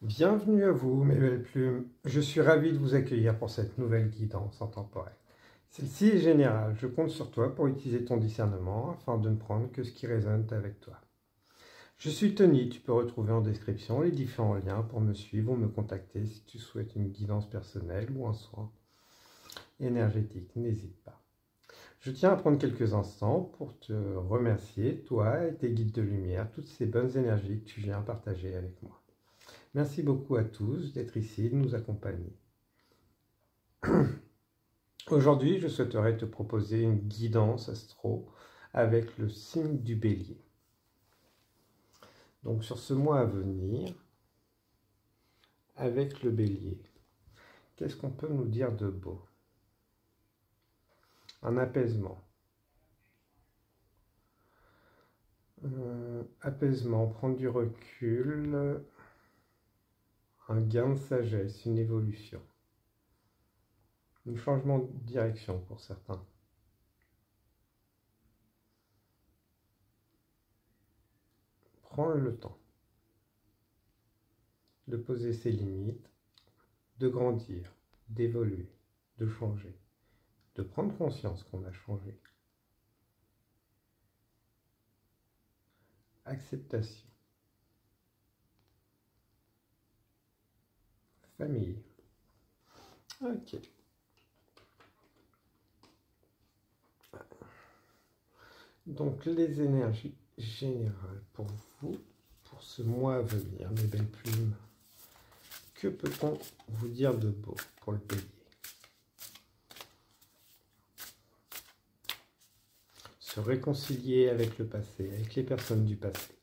Bienvenue à vous, mes belles plumes. Je suis ravi de vous accueillir pour cette nouvelle guidance en temporel. Celle-ci est générale. Je compte sur toi pour utiliser ton discernement afin de ne prendre que ce qui résonne avec toi. Je suis Tony. Tu peux retrouver en description les différents liens pour me suivre ou me contacter si tu souhaites une guidance personnelle ou un soin énergétique. N'hésite pas. Je tiens à prendre quelques instants pour te remercier, toi et tes guides de lumière, toutes ces bonnes énergies que tu viens partager avec moi. Merci beaucoup à tous d'être ici et de nous accompagner. Aujourd'hui, je souhaiterais te proposer une guidance astro avec le signe du Bélier. Donc sur ce mois à venir, avec le Bélier, qu'est-ce qu'on peut nous dire de beau? Un apaisement. Apaisement, prendre du recul, un gain de sagesse, une évolution. Un changement de direction pour certains. Prendre le temps de poser ses limites, de grandir, d'évoluer, de changer, de prendre conscience qu'on a changé. Acceptation. Famille. Ok. Donc les énergies générales pour vous, pour ce mois à venir, mes belles plumes. Que peut-on vous dire de beau pour le Bélier? Se réconcilier avec le passé, avec les personnes du passé.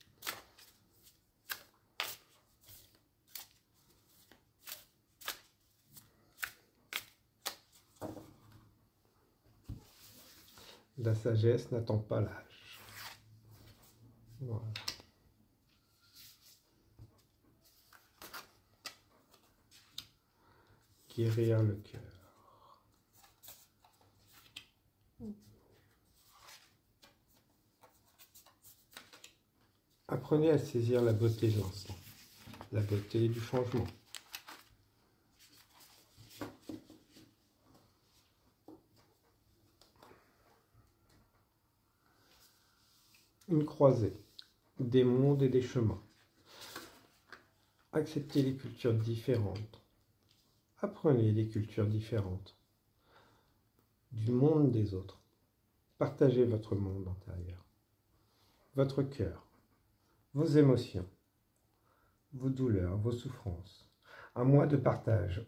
La sagesse n'attend pas l'âge. Voilà. Guérir le cœur. Apprenez à saisir la beauté de l'instant, la beauté du changement. Une croisée, des mondes et des chemins. Acceptez les cultures différentes. Apprenez les cultures différentes du monde des autres. Partagez votre monde intérieur, votre cœur, vos émotions, vos douleurs, vos souffrances. Un mois de partage,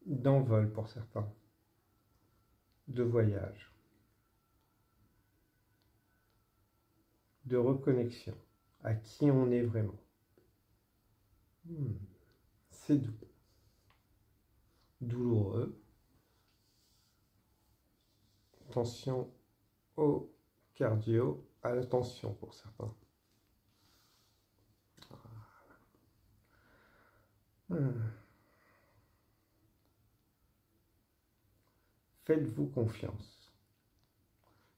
d'envol pour certains, de voyage, de reconnexion à qui on est vraiment. C'est doux, douloureux. Attention au cardio, à la tension pour certains. Faites-vous confiance.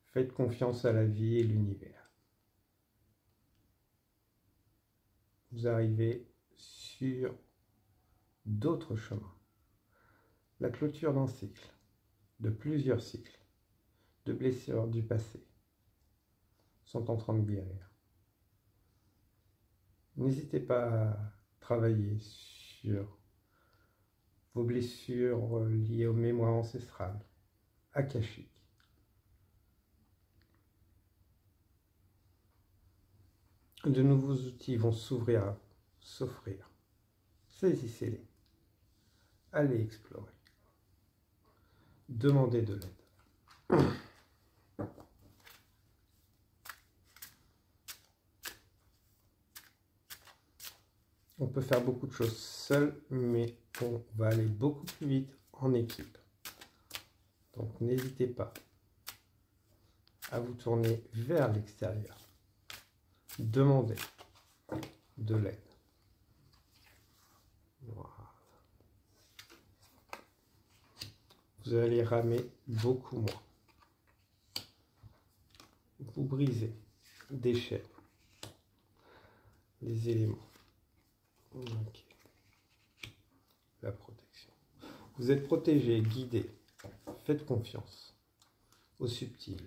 Faites confiance à la vie et l'univers. Vous arrivez sur d'autres chemins. La clôture d'un cycle, de plusieurs cycles, de blessures du passé sont en train de guérir. N'hésitez pas à travailler sur vos blessures liées aux mémoires ancestrales, akashiques. De nouveaux outils vont s'offrir. Saisissez-les. Allez explorer. Demandez de l'aide. On peut faire beaucoup de choses seul, mais on va aller beaucoup plus vite en équipe. Donc n'hésitez pas à vous tourner vers l'extérieur. Demandez de l'aide. Voilà. Vous allez ramer beaucoup moins. Vous brisez des chaînes. les éléments. Ok. La protection. Vous êtes protégé, guidé. Faites confiance au subtil,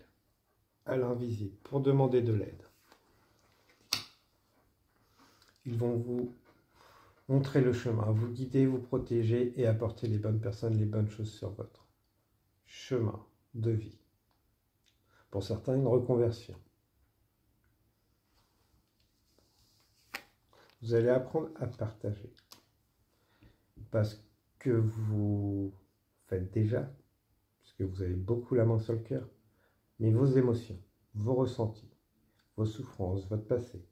à l'invisible, pour demander de l'aide. Ils vont vous montrer le chemin, vous guider, vous protéger et apporter les bonnes personnes, les bonnes choses sur votre chemin de vie. Pour certains, une reconversion. Vous allez apprendre à partager. Parce que vous faites déjà, parce que vous avez beaucoup la main sur le cœur, mais vos émotions, vos ressentis, vos souffrances, votre passé,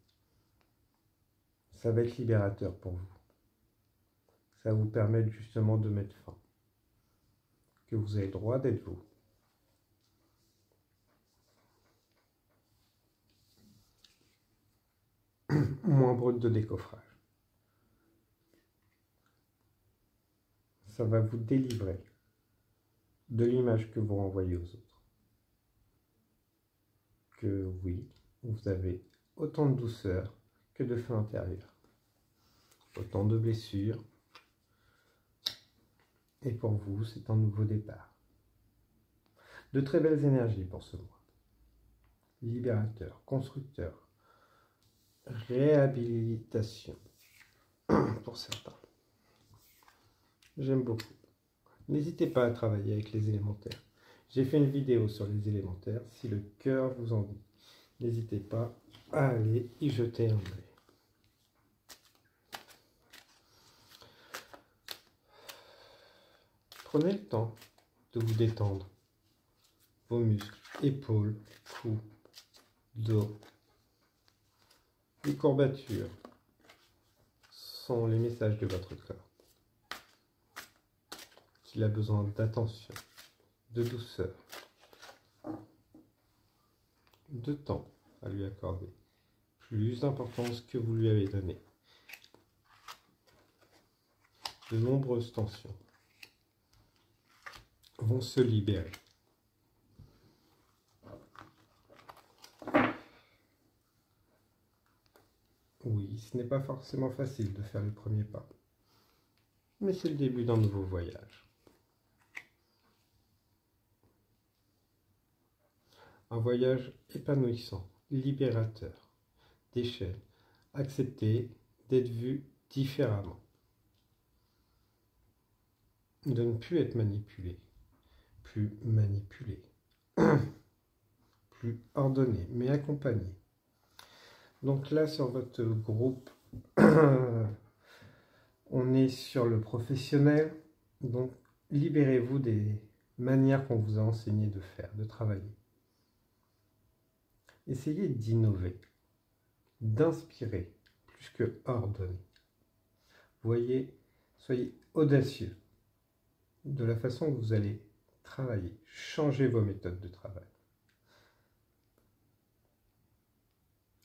ça va être libérateur pour vous. Ça va vous permettre justement de mettre fin. Que vous avez le droit d'être vous. Moins brut de décoffrage. Ça va vous délivrer de l'image que vous renvoyez aux autres. Que oui, vous avez autant de douceur que de feu intérieur. Autant de blessures. Et pour vous, c'est un nouveau départ. De très belles énergies pour ce mois. Libérateur, constructeur, réhabilitation pour certains. J'aime beaucoup. N'hésitez pas à travailler avec les élémentaires. J'ai fait une vidéo sur les élémentaires, si le cœur vous en dit. N'hésitez pas à aller y jeter un œil. Prenez le temps de vous détendre. Vos muscles, épaules, cou, dos. Les courbatures sont les messages de votre corps. Qu'il a besoin d'attention, de douceur, de temps à lui accorder, plus d'importance que vous lui avez donné. De nombreuses tensions vont se libérer. Oui, ce n'est pas forcément facile de faire le premier pas, mais c'est le début d'un nouveau voyage. Un voyage épanouissant, libérateur, d'échelle, accepter d'être vu différemment, de ne plus être manipulé, plus ordonné, mais accompagné. Donc là, sur votre groupe, on est sur le professionnel, donc libérez-vous des manières qu'on vous a enseigné de faire, de travailler. Essayez d'innover, d'inspirer, plus que ordonner. Voyez, soyez audacieux de la façon que vous allez travailler, changez vos méthodes de travail.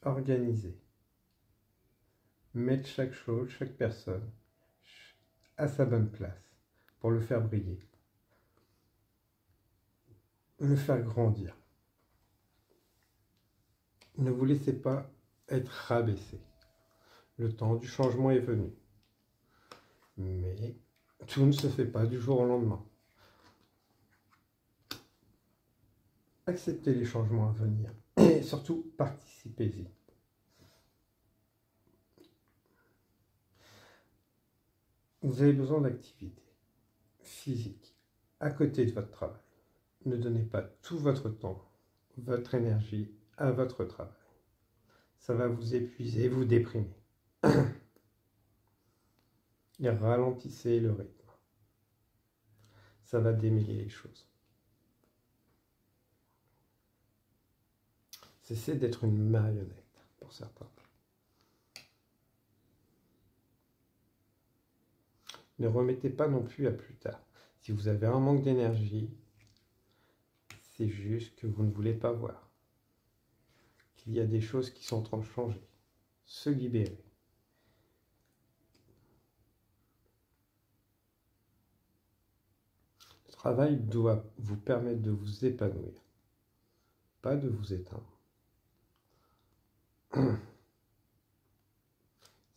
Organisez. Mettre chaque chose, chaque personne à sa bonne place pour le faire briller, le faire grandir. Ne vous laissez pas être rabaissé. Le temps du changement est venu. Mais tout ne se fait pas du jour au lendemain. Acceptez les changements à venir et surtout participez-y. Vous avez besoin d'activité physique à côté de votre travail. Ne donnez pas tout votre temps, votre énergie à votre travail. Ça va vous épuiser, vous déprimer. Et ralentissez le rythme. Ça va démêler les choses. Cessez d'être une marionnette pour certains. Ne remettez pas non plus à plus tard. Si vous avez un manque d'énergie, c'est juste que vous ne voulez pas voir qu'il y a des choses qui sont en train de changer, se libérer. Le travail doit vous permettre de vous épanouir, pas de vous éteindre.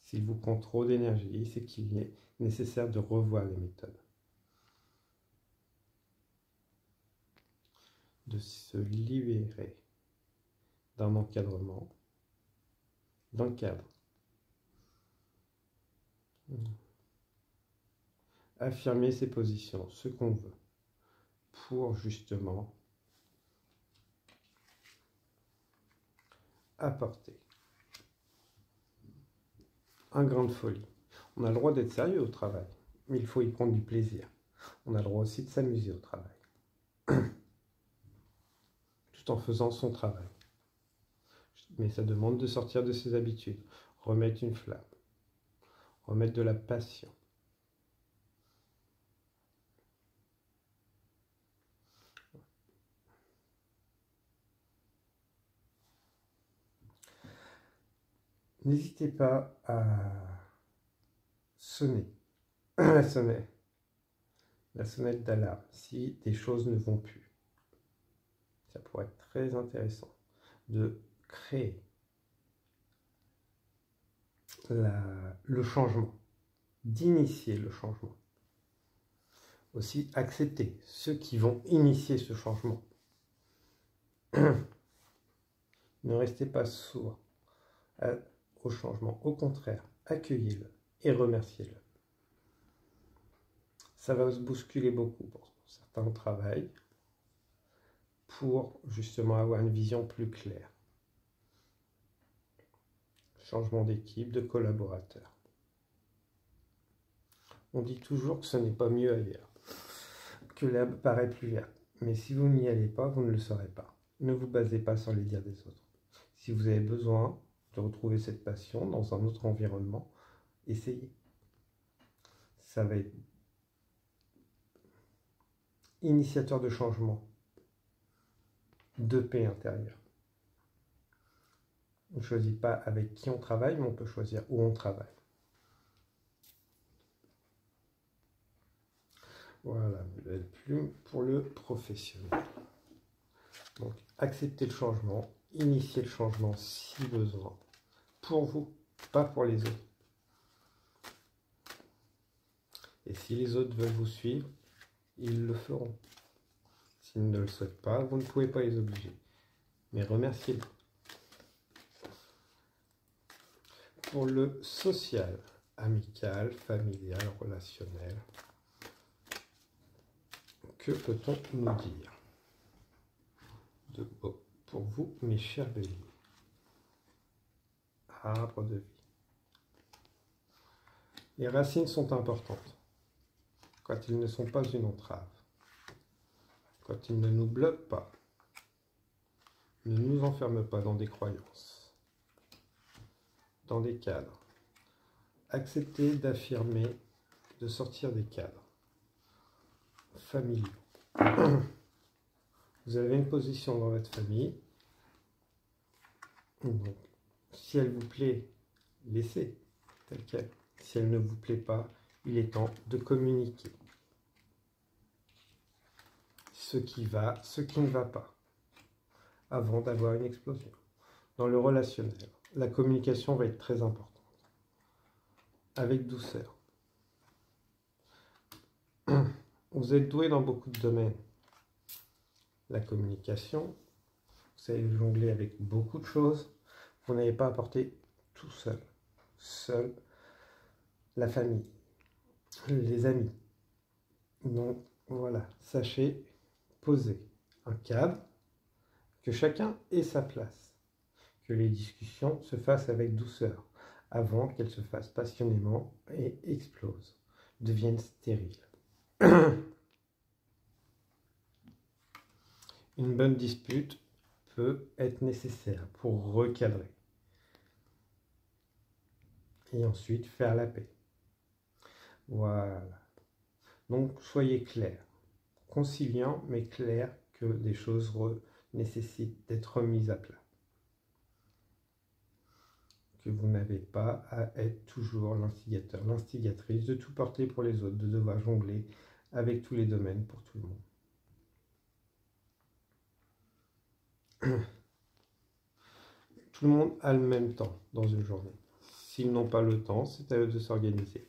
S'il vous prend trop d'énergie, c'est qu'il est nécessaire de revoir les méthodes. De se libérer d'un encadrement, d'un cadre. Affirmer ses positions, ce qu'on veut, pour justement apporter un grain de folie. On a le droit d'être sérieux au travail, mais il faut y prendre du plaisir. On a le droit aussi de s'amuser au travail, tout en faisant son travail. Mais ça demande de sortir de ses habitudes, remettre une flamme, remettre de la passion. N'hésitez pas à sonner la sonnette d'alarme si des choses ne vont plus. Ça pourrait être très intéressant de créer le changement, d'initier le changement. Aussi accepter ceux qui vont initier ce changement. Ne restez pas sourds au changement, au contraire, accueillez-le et remerciez-le. Ça va se bousculer beaucoup pour certains travail pour justement avoir une vision plus claire. Changement d'équipe, de collaborateurs. On dit toujours que ce n'est pas mieux ailleurs, que l'herbe paraît plus verte. Mais si vous n'y allez pas, vous ne le saurez pas. Ne vous basez pas sur les dires des autres. Si vous avez besoin de retrouver cette passion dans un autre environnement, essayez. Ça va être initiateur de changement, de paix intérieure. On ne choisit pas avec qui on travaille, mais on peut choisir où on travaille. Voilà, nouvelle plume pour le professionnel. Donc, acceptez le changement, initiez le changement si besoin. Pour vous, pas pour les autres. Et si les autres veulent vous suivre, ils le feront. S'ils ne le souhaitent pas, vous ne pouvez pas les obliger. Mais remerciez-les. Pour le social, amical, familial, relationnel, que peut-on nous dire de beau pour vous, mes chers béliers? Arbre de vie. Les racines sont importantes quand ils ne sont pas une entrave, quand ils ne nous bloquent pas, ne nous enferment pas dans des croyances, dans des cadres. Acceptez d'affirmer, de sortir des cadres familiaux. Vous avez une position dans votre famille, donc si elle vous plaît, laissez telle quelle. Si elle ne vous plaît pas, il est temps de communiquer ce qui va, ce qui ne va pas, avant d'avoir une explosion. Dans le relationnel, la communication va être très importante, avec douceur. Vous êtes doué dans beaucoup de domaines. La communication, vous savez jongler avec beaucoup de choses, vous n'avez pas apporté tout seul. Seul, la famille, les amis. Donc voilà, sachez poser un cadre, que chacun ait sa place, que les discussions se fassent avec douceur, avant qu'elles se fassent passionnément et explosent, deviennent stériles. Une bonne dispute peut être nécessaire pour recadrer et ensuite faire la paix. Voilà. Donc soyez clair, conciliant mais clair que des choses nécessitent d'être remises à plat. Que vous n'avez pas à être toujours l'instigateur, l'instigatrice, de tout porter pour les autres, de devoir jongler avec tous les domaines pour tout le monde. Tout le monde a le même temps dans une journée. S'ils n'ont pas le temps, c'est à eux de s'organiser.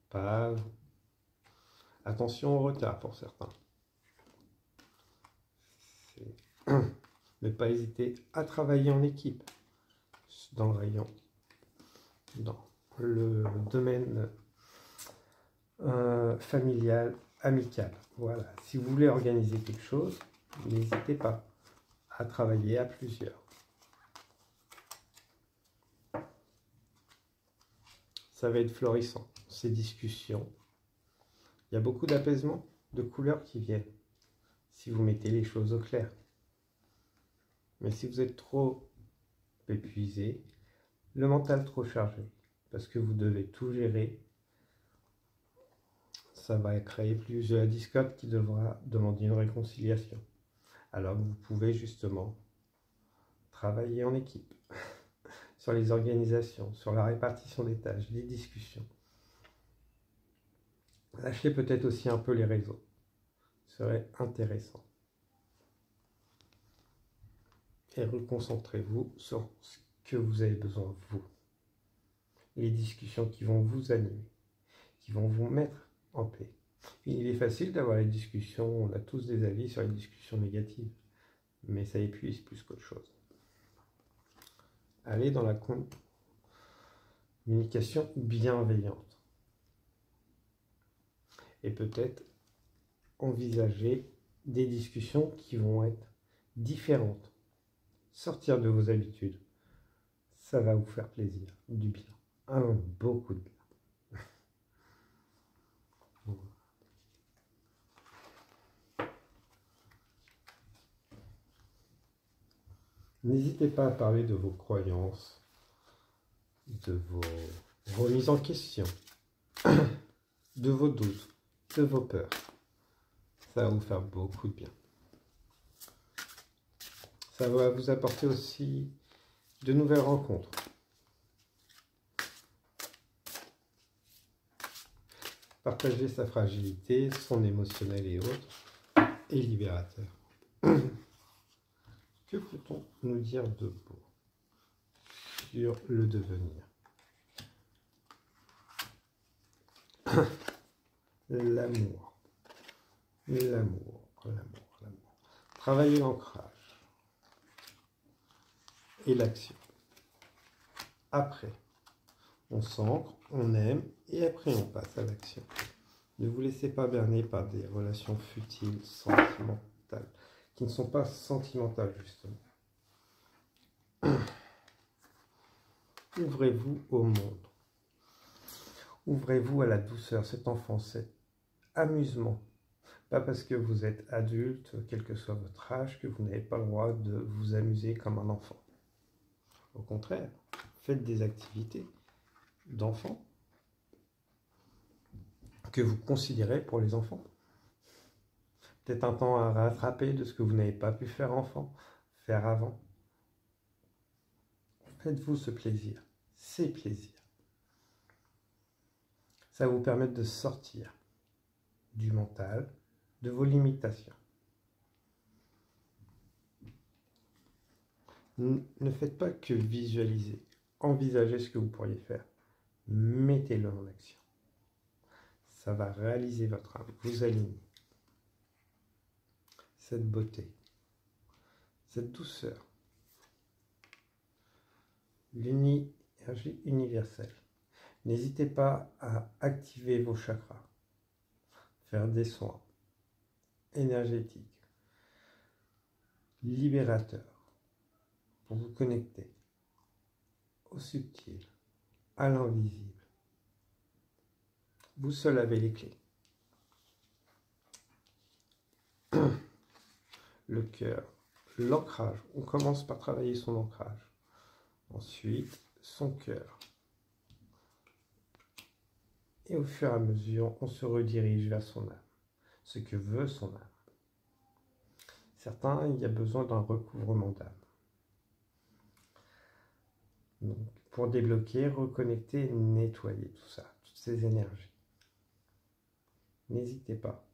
Pas à vous. Attention au retard pour certains. Ne pas hésiter à travailler en équipe dans le rayon, dans le domaine familial, amical. Voilà. Si vous voulez organiser quelque chose, n'hésitez pas à travailler à plusieurs. Ça va être florissant, ces discussions. Il y a beaucoup d'apaisement, de couleurs qui viennent, si vous mettez les choses au clair. Mais si vous êtes trop épuisé, le mental trop chargé, parce que vous devez tout gérer, ça va créer plus de la discorde qui devra demander une réconciliation. Alors vous pouvez justement travailler en équipe, sur les organisations, sur la répartition des tâches, les discussions. Lâchez peut-être aussi un peu les réseaux, ce serait intéressant. Et reconcentrez-vous sur ce que vous avez besoin, vous. Les discussions qui vont vous animer, qui vont vous mettre en paix. Il est facile d'avoir les discussions, on a tous des avis sur les discussions négatives, mais ça épuise plus qu'autre chose. Allez dans la communication bienveillante. Et peut-être envisager des discussions qui vont être différentes. Sortir de vos habitudes. Ça va vous faire plaisir, du bien. Beaucoup de bien. N'hésitez pas à parler de vos croyances, de vos remises en question, de vos doutes, de vos peurs. Ça va vous faire beaucoup de bien. Ça va vous apporter aussi de nouvelles rencontres. Partager sa fragilité, son émotionnel et autres est libérateur. Que peut-on nous dire de beau sur le devenir? L'amour. L'amour. Travailler l'ancrage et l'action. Après, on s'ancre, on aime et après on passe à l'action. Ne vous laissez pas berner par des relations futiles, sentimentales, qui ne sont pas sentimentales justement. Ouvrez-vous au monde. Ouvrez-vous à la douceur, cet enfant, cet amusement. Pas parce que vous êtes adulte, quel que soit votre âge, que vous n'avez pas le droit de vous amuser comme un enfant. Au contraire, faites des activités d'enfants que vous considérez pour les enfants. Peut-être un temps à rattraper de ce que vous n'avez pas pu faire enfant, faire avant. Faites-vous ce plaisir, ces plaisirs. Ça va vous permettre de sortir du mental, de vos limitations. Ne faites pas que visualiser, envisagez ce que vous pourriez faire. Mettez-le en action. Ça va réaliser votre âme, vous aligner. Cette beauté, cette douceur, l'énergie universelle. N'hésitez pas à activer vos chakras, faire des soins énergétiques, libérateurs, pour vous connecter au subtil, à l'invisible. Vous seul avez les clés. Le cœur, l'ancrage. On commence par travailler son ancrage. Ensuite, son cœur. Et au fur et à mesure, on se redirige vers son âme. Ce que veut son âme. Certains, il y a besoin d'un recouvrement d'âme. Donc, pour débloquer, reconnecter, nettoyer tout ça, toutes ces énergies. N'hésitez pas.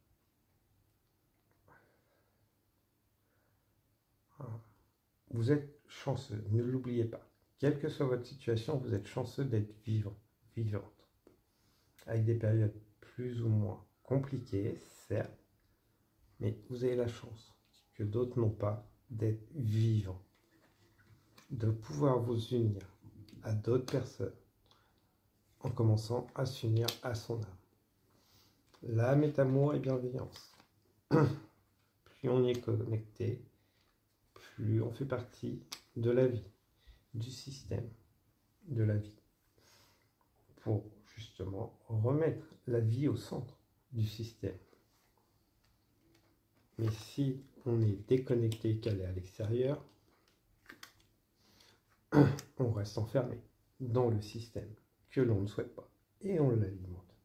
Vous êtes chanceux, ne l'oubliez pas. quelle que soit votre situation, vous êtes chanceux d'être vivant, vivante. Avec des périodes plus ou moins compliquées, certes, mais vous avez la chance, que d'autres n'ont pas, d'être vivant, de pouvoir vous unir à d'autres personnes en commençant à s'unir à son âme. L'âme est amour et bienveillance. Plus on y est connecté, plus on fait partie de la vie, du système de la vie, pour justement remettre la vie au centre du système. Mais si on est déconnecté, calé à l'extérieur, on reste enfermé dans le système que l'on ne souhaite pas et on l'alimente.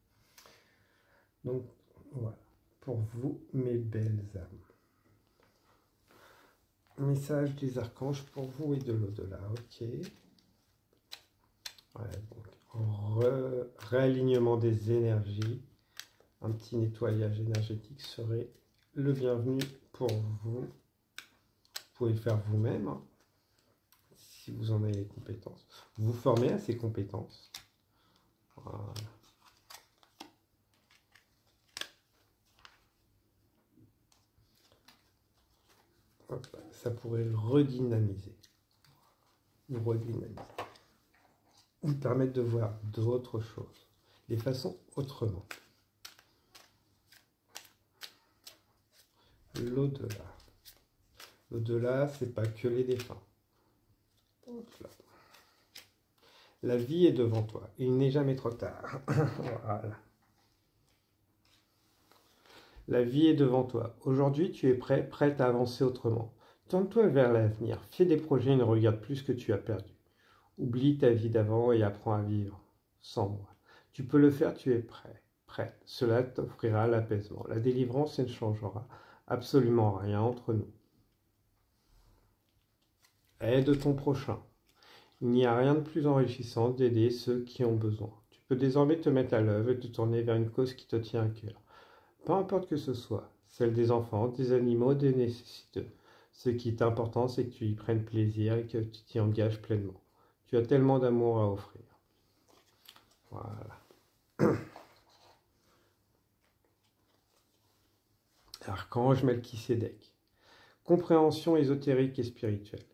Donc voilà, pour vous mes belles âmes. Message des archanges pour vous et de l'au-delà, ok. Voilà, donc réalignement des énergies, un petit nettoyage énergétique serait le bienvenu pour vous. Vous pouvez le faire vous-même, hein, si vous en avez les compétences. Vous vous formez à ces compétences. Voilà. Hop, ça pourrait le redynamiser. Vous redynamiser. Vous permettre de voir d'autres choses, des façons autrement. L'au-delà. L'au-delà, c'est pas que les défunts. Hop là. La vie est devant toi. Il n'est jamais trop tard. Voilà. La vie est devant toi. Aujourd'hui, tu es prêt, prête à avancer autrement. Tourne-toi vers l'avenir. Fais des projets et ne regarde plus ce que tu as perdu. Oublie ta vie d'avant et apprends à vivre sans moi. Tu peux le faire, tu es prêt, prête. Cela t'offrira l'apaisement. La délivrance ne changera absolument rien entre nous. Aide ton prochain. Il n'y a rien de plus enrichissant d'aider ceux qui ont besoin. Tu peux désormais te mettre à l'œuvre et te tourner vers une cause qui te tient à cœur. Peu importe que ce soit, celle des enfants, des animaux, des nécessiteux. Ce qui est important, c'est que tu y prennes plaisir et que tu t'y engages pleinement. Tu as tellement d'amour à offrir. Voilà. Archange Melchisédek. Compréhension ésotérique et spirituelle.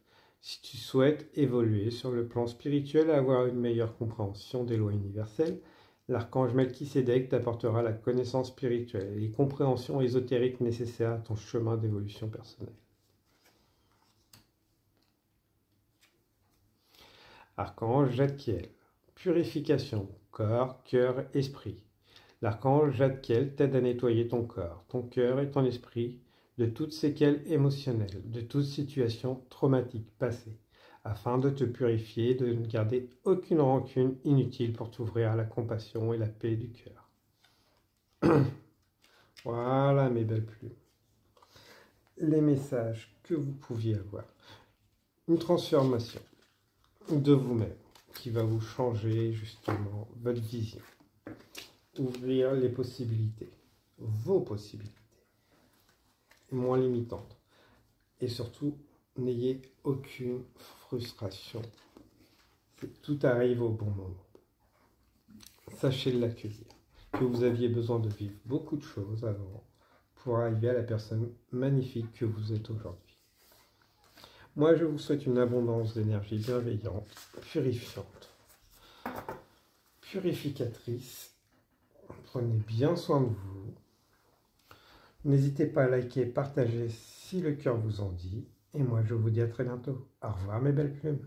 Si tu souhaites évoluer sur le plan spirituel et avoir une meilleure compréhension des lois universelles, l'archange Melchisédek t'apportera la connaissance spirituelle et les compréhensions ésotériques nécessaires à ton chemin d'évolution personnelle. Archange Jadkiel. Purification, corps, cœur, esprit. L'archange Jadkiel t'aide à nettoyer ton corps, ton cœur et ton esprit de toutes séquelles émotionnelles, de toute situation traumatique passée, afin de te purifier et de ne garder aucune rancune inutile pour t'ouvrir à la compassion et la paix du cœur. Voilà mes belles plumes. Les messages que vous pouviez avoir. Une transformation de vous-même qui va vous changer justement votre vision. Ouvrir les possibilités, vos possibilités, moins limitantes. Et surtout, n'ayez aucune frustration. Tout arrive au bon moment. Sachez l'accueillir. Que vous aviez besoin de vivre beaucoup de choses avant pour arriver à la personne magnifique que vous êtes aujourd'hui. Moi, je vous souhaite une abondance d'énergie bienveillante, purifiante, purificatrice. Prenez bien soin de vous. N'hésitez pas à liker, partager si le cœur vous en dit. Et moi, je vous dis à très bientôt. Au revoir mes belles plumes.